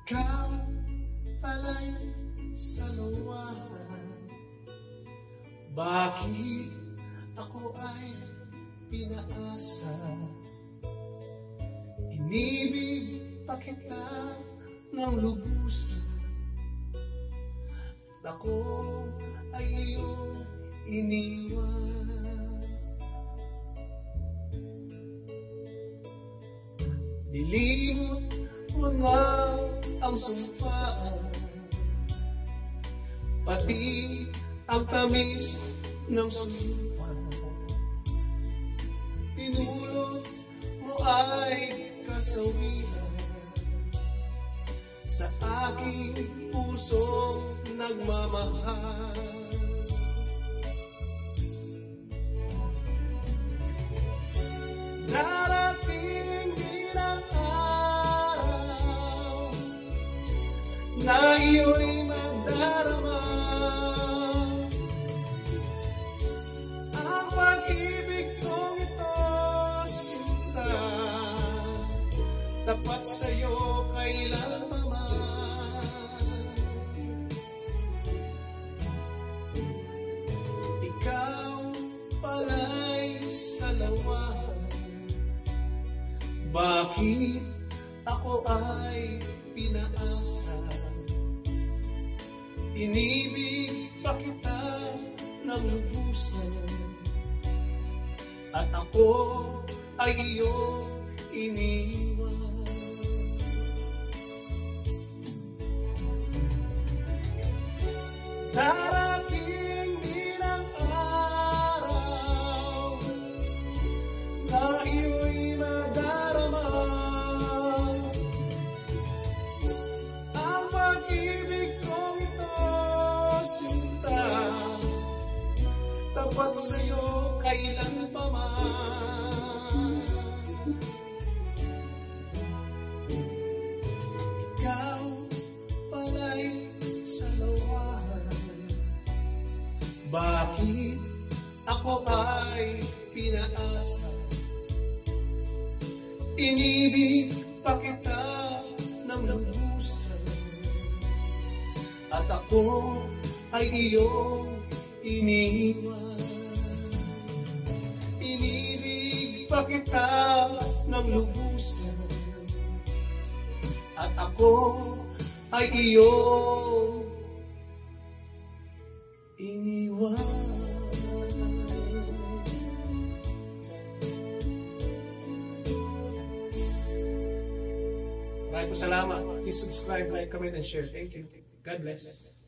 Ikaw pala'y salawahan. Bakit ako ay pinaasa? Inibig pa kita ng lubusan. Ako ay iyong iniwan. Nilimot mo na ang sumpaan, pati ang tamis ng sumpa. Tinulot mo ay kasawian sa aking pusong nagmamahal. Darating din ang araw na iyo'y magdarama. Ang pag-ibig kong ito, sinta, tapat sa'yo kailanman. Ikaw pala'y salawahan. Bakit ako ay pinaasa? Inibig pa kita ng lubusan, at ako ay iyong iniwan. Darating din ang araw na iyo'y madarama. Ang pag-ibig kong ito, sinta, tapat sa'yo kailan pa man. Ikaw pala'y salawahan. Bakit ako ay pinaasa? Inibig pa kita ng lubusan, at ako ay iyong iniwan. Inibig pa kita ng lubusan, at ako ay iyong iniwan. Maraming salamat. Please subscribe, like, comment, and share. Thank you. God bless.